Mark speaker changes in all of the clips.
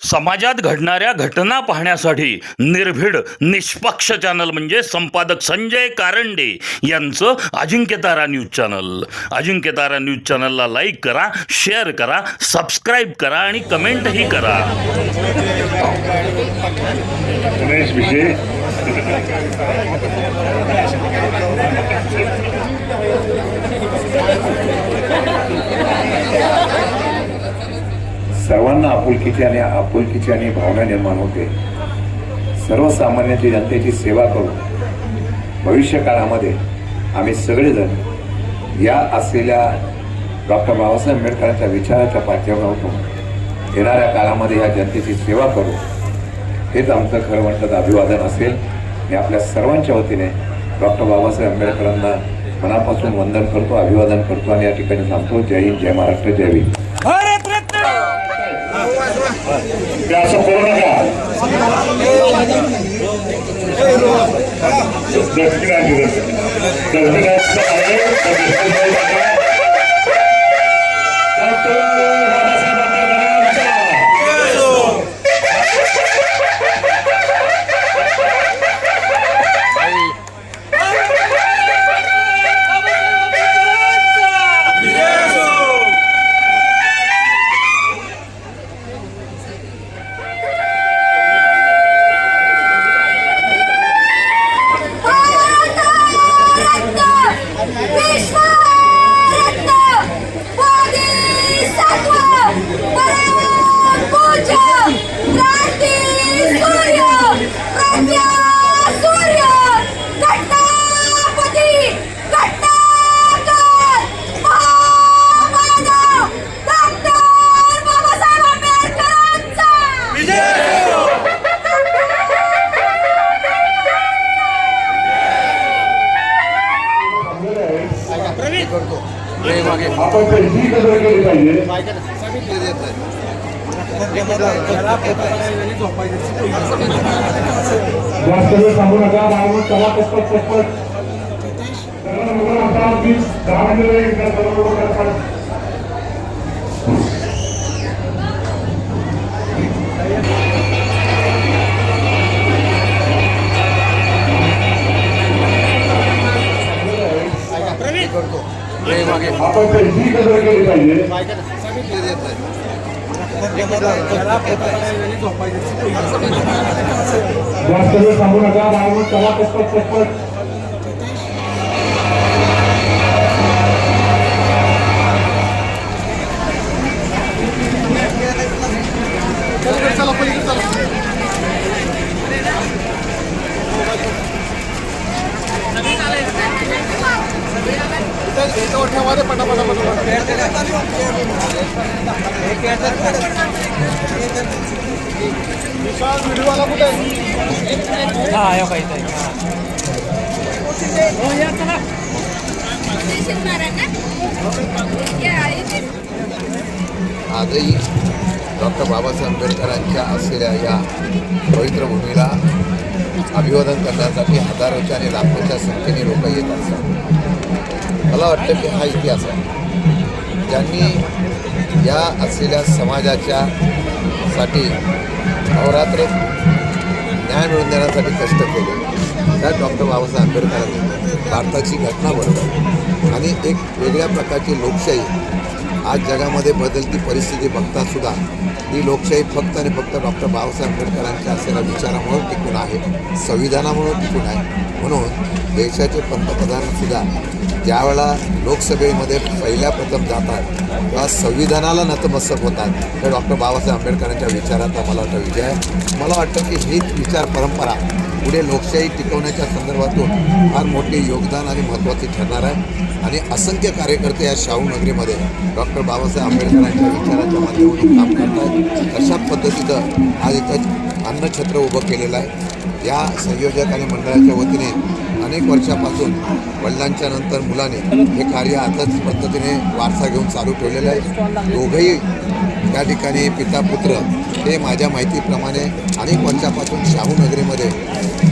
Speaker 1: समाजात घडणाऱ्या घटना पाहण्यासाठी निर्भीड निष्पक्ष चॅनल म्हणजे संपादक संजय कारंडे यांचं Ajinkyatara news channel. Ajinkyatara news चॅनलला लाईक करा, शेअर करा, सबस्क्राईब करा आणि कमेंटही करा.
Speaker 2: सर्वांना आपुलकीची आणि भावना निर्माण होते. सर्वसामान्यांची जनतेची सेवा करून भविष्य काळामध्ये आम्ही सगळेजण या असलेल्या डॉक्टर बाबासाहेब आंबेडकरांच्या विचाराच्या पाठीवर होतो. येणाऱ्या काळामध्ये या जनतेची सेवा करू, हेच आमचं खरं म्हणतात अभिवादन असेल. मी आपल्या सर्वांच्या वतीने डॉक्टर बाबासाहेब आंबेडकरांना मनापासून वंदन करतो, अभिवादन करतो आणि या ठिकाणी सांगतो जय हिंद, जय महाराष्ट्र, जय भीम. असं करू नका. आपण पहिली कदर केली पाहिजे. जास्त वेळ सांगू नका. बाळगून चला पटपट. आपण पहिली कदर केली पाहिजे. जास्त वेळ सांगू नका. बाळगून चला पटपट.
Speaker 3: आजही डॉक्टर बाबासाहेब आंबेडकरांच्या असलेल्या या पवित्र भूमीला अभिवादन करण्यासाठी हजारोच्या आणि लाखोच्या संख्येने लोक येत असतात. मला वाटतं की हा इतिहास आहे. ज्यांनी या असलेल्या समाजाच्या साठी अहोरात्र न्याय मिळवून देण्यासाठी कष्ट केले, त्या डॉक्टर बाबासाहेब आंबेडकरांनी भारताची घटना बनवली आणि एक वेगळ्या प्रकारची लोकशाही आज जगामध्ये बदलती परिस्थिती बघतासुद्धा ही लोकशाही फक्त आणि फक्त डॉक्टर बाबासाहेब आंबेडकरांच्या असलेल्या विचारामुळे टिकून आहे, संविधानामुळे टिकून आहे. म्हणून देशाचे पंतप्रधानसुद्धा ज्यावेळेला लोकसभेमध्ये पहिल्या प्रथम जातात तेव्हा संविधानाला नतमस्तक होतात. तर डॉक्टर बाबासाहेब आंबेडकरांच्या विचाराचा मला वाटतं विजय आहे. मला वाटतं की हीच विचार परंपरा पुढे लोकशाही टिकवण्याच्या संदर्भातून फार मोठे योगदान आणि महत्त्वाचे ठरणार आहे. आणि असंख्य कार्यकर्ते या शाहू नगरीमध्ये डॉक्टर बाबासाहेब आंबेडकरांच्या विचाराच्या माध्यमातून काम करत आहेत. अशा पद्धतीचं आज इथं अन्नछत्र उभं केलेलं आहे. या संयोजक आणि मंडळाच्या वतीने अनेक वर्षापासून वडिलांच्या नंतर मुलाने हे कार्य आताच पद्धतीने वारसा घेऊन चालू ठेवलेलं आहे. दोघंही त्या ठिकाणी पिता पुत्र हे माझ्या माहितीप्रमाणे अनेक वर्षापासून शाहू नगरीमध्ये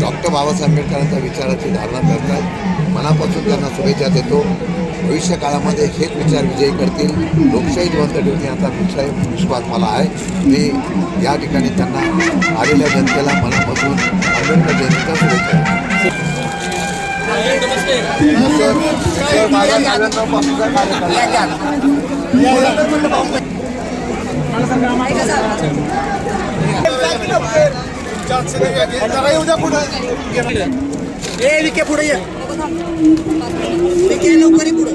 Speaker 3: डॉक्टर बाबासाहेब आंबेडकरांच्या विचाराची धारणा करत आहेत. मनापासून त्यांना शुभेच्छा देतो. भविष्य काळामध्ये हेच विचार विजयी करतील, लोकशाही जिवंत ठेवतील याचा विश्वास मला आहे. मी या ठिकाणी त्यांना आलेल्या जनतेला मनापासून आंबेडकर जयंतीच्या शुभेच्छा.
Speaker 4: पुढे लवकरी पुढे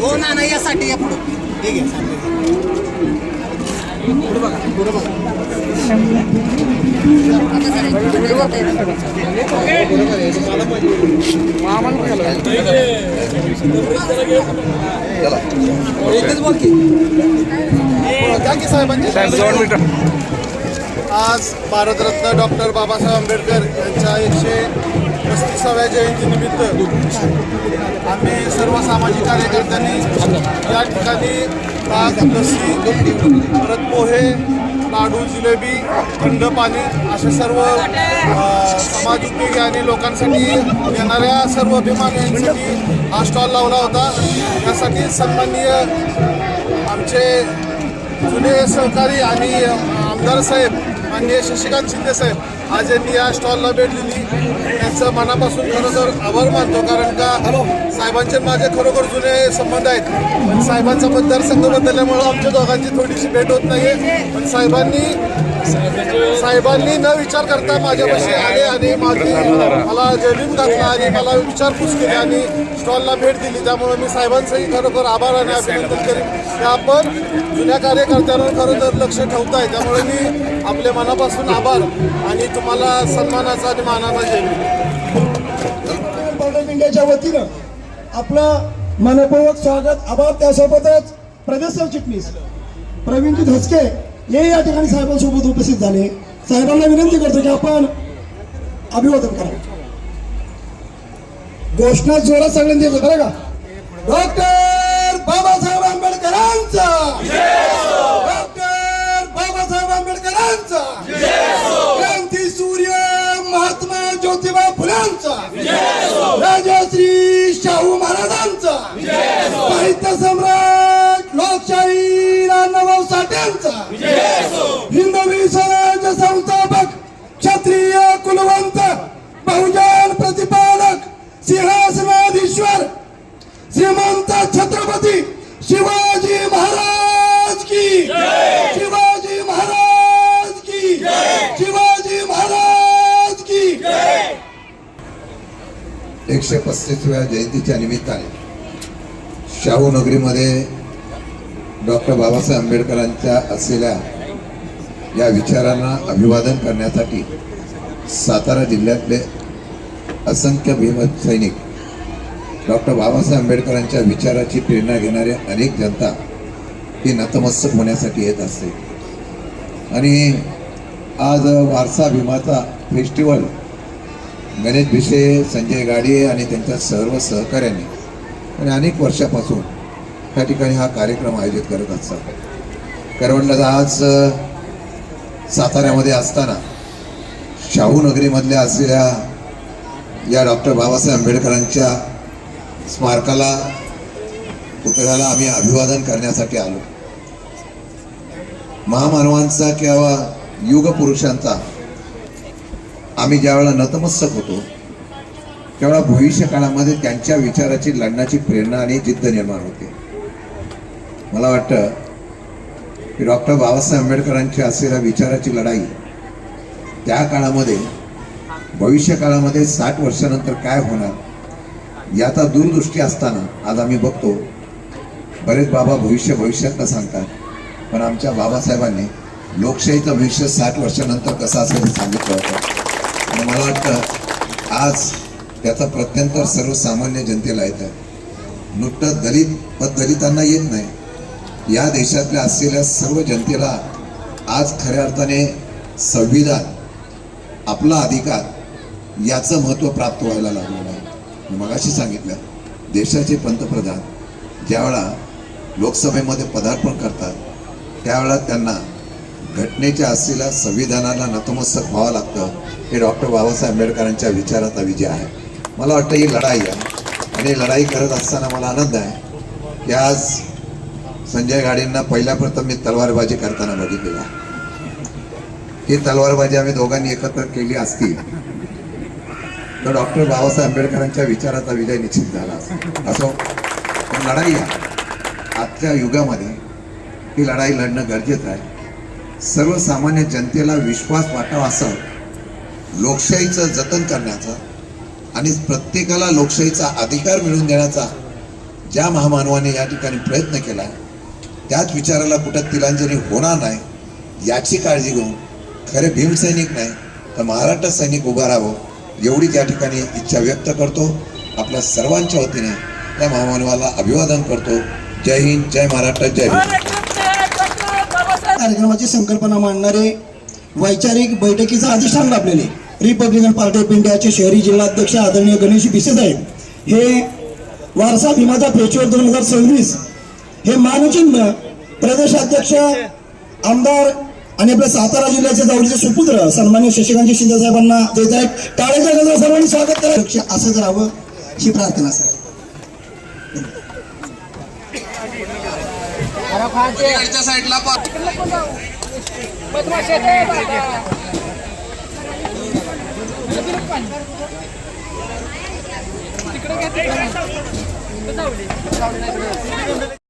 Speaker 4: हो ना यासाठी या पुढे ठीक
Speaker 5: आज भारतरत्न डॉक्टर बाबासाहेब आंबेडकर यांच्या 135व्या जयंतीनिमित्त आम्ही सर्व सामाजिक कार्यकर्त्यांनी या ठिकाणी ताक, लस्सी, परत पोहे, लाडू, जिलेबी, थंड पाणी असे सर्व समाज उपयोगी आणि लोकांसाठी येणाऱ्या सर्व अभिमान्यांसाठी हा स्टॉल लावला होता. यासाठी सन्माननीय आमचे जुने सहकारी आणि आमदार साहेब माननीय शशिकांत शिंदे साहेब आज यांनी या स्टॉलला भेट दिली. त्यांचं मनापासून खरोखर आभार मानतो, कारण का साहेबांचे माझे खरोखर जुने संबंध आहेत. पण साहेबांचा मतदारसंघ बदलल्यामुळं आमच्या दोघांची थोडीशी भेट होत नाही. पण साहेबांनी न विचार करता माझ्यापाशी आले आणि मला जयभीम घातला आणि मला विचारपूस केली आणि स्टॉलला भेट दिली. त्यामुळे मी साहेबांचंही खरोखर आभार आणि अभिनंदन करेन की आपण जुन्या कार्यकर्त्यांवर खरोखर लक्ष ठेवताय. त्यामुळे मी आपल्या मनापासून आभार आणि तुम्हाला सन्मानाचा आणि मानाचा जयभीम.
Speaker 6: पार्ट ऑफ इंडियाच्या वतीनं आपलं मनपूर्वक स्वागत, आभार. त्यासोबतच प्रदेश सरचिटणीस प्रवीणजी धसके हे या ठिकाणी साहेबांसोबत उपस्थित झाले. साहेबांना विनंती करतो की आपण अभिवादन करा. घोषणा जोरात सगळ्यांनी देतो बरं का. डॉक्टर बाबासाहेब आंबेडकरांचा, डॉक्टर बाबासाहेब आंबेडकरांचा, क्रांती सूर्य महात्मा ज्योतिबा फुल्यांचा, राजश्री शाहू महाराजांचा, साहित्य सम्राट लोकशाही रामभाऊ साठ्यांचा, हिंदवी स्वराज्य संस्थापक क्षत्रिय कुलवंत बहुजन प्रतिपादक सिंहासनाधीश्वर श्रीमंत छत्रपती शिवाजी महाराज की, शिवाजी महाराज की, शिवाजी महाराज की.
Speaker 3: 135व्या जयंतीच्या निमित्ताने शाहू नगरीमध्ये डॉक्टर बाबासाहेब आंबेडकरांच्या असलेल्या या विचारांना अभिवादन करण्यासाठी सातारा जिल्ह्यातले असंख्य भीम सैनिक, डॉक्टर बाबासाहेब आंबेडकरांच्या विचाराची प्रेरणा घेणारे अनेक जनता ही नतमस्तक होण्यासाठी येत असते. आणि आज वारसा भीमाचा फेस्टिवल गणेश भिसे, संजय गाडे आणि त्यांच्या सर्व सहकार्याने आणि अनेक वर्षापासून त्या ठिकाणी हा कार्यक्रम आयोजित करत असतात. करवंडाचा आज साताऱ्यामध्ये असताना शाहू नगरीमधल्या असलेल्या या डॉक्टर बाबासाहेब आंबेडकरांच्या स्मारकाला, पुतळ्याला आम्ही अभिवादन करण्यासाठी आलो. महामानवांचा किंवा युग पुरुषांचा आम्ही ज्यावेळेला नतमस्तक होतो त्यावेळेला भविष्य काळामध्ये त्यांच्या विचाराची लढण्याची प्रेरणा आणि जिद्द निर्माण होते. मला वाटतं की डॉक्टर बाबासाहेब आंबेडकरांची असलेल्या विचाराची लढाई त्या काळामध्ये, भविष्य काळामध्ये 60 वर्षानंतर काय होणार याचा दूरदृष्टी असताना आज आम्ही बघतो बरेच बाबा भविष्यातलं सांगतात, पण आमच्या बाबासाहेबांनी लोकशाहीचं भविष्य 60 वर्षानंतर कसं असेल हे सांगितलं होतं. आणि मला वाटतं आज त्याचा प्रत्यंतर सर्वसामान्य जनतेला येतं. नुकतं दलितांना येत नाही, या देशातल्या असलेल्या सर्व जनतेला आज खऱ्या अर्थाने संविधान आपला अधिकार याचं महत्त्व प्राप्त व्हायला लागलेलं आहे. मी मगाशी सांगितलं, देशाचे पंतप्रधान ज्यावेळा लोकसभेमध्ये पदार्पण करतात त्यावेळा त्यांना घटनेच्या असलेल्या संविधानाला नतमस्तक व्हावं लागतं. हे डॉक्टर बाबासाहेब आंबेडकरांच्या विचाराचा विजय आहे. मला वाटतं ही लढाई आहे आणि लढाई करत असताना मला आनंद आहे की आज संजय गाडींना पहिल्या प्रथम मी तलवारबाजी करताना बघितलेला. ही तलवारबाजी आम्ही दोघांनी एकत्र केली असती तर डॉक्टर बाबासाहेब आंबेडकरांच्या विचाराचा विजय निश्चित झाला असो. पण लढाई आहे. आजच्या युगामध्ये ही लढाई लढणं गरजेचं आहे. सर्वसामान्य जनतेला विश्वास वाटावा असं लोकशाहीचं जतन करण्याचा आणि प्रत्येकाला लोकशाहीचा अधिकार मिळवून देण्याचा ज्या महामानवाने या ठिकाणी प्रयत्न केला त्याच विचाराला कुठं तिलांजली होणार नाही याची काळजी घेऊन खरे भीमसैनिक नाही तर महाराष्ट्र सैनिक उभा राहावं एवढीच या ठिकाणी इच्छा व्यक्त करतो. आपल्या सर्वांच्या वतीने त्या महामानवाला अभिवादन करतो. जय हिंद, जय महाराष्ट्र, जय भीम.
Speaker 6: कार्यक्रमाची संकल्पना मांडणारे वैचारिक बैठकीचा अधिष्ठान लाभलेले रिपब्लिकन पार्टी ऑफ इंडियाचे शहरी जिल्हाध्यक्ष आदरणीय गणेश भिसे साहेब हे वारसा भीमाचा फेस्टिवल 2026 हे मानचिन्ह प्रदेशाध्यक्ष आमदार आणि आपल्या सातारा जिल्ह्याचे जवळचे सुपुत्र सन्मान्य शशिकांत शिंदे साहेबांना देत आहेत. टाळ्याच्या गजरात सर्वांनी स्वागत करा. असंच राहावं ही प्रार्थना सर.
Speaker 7: तिकडे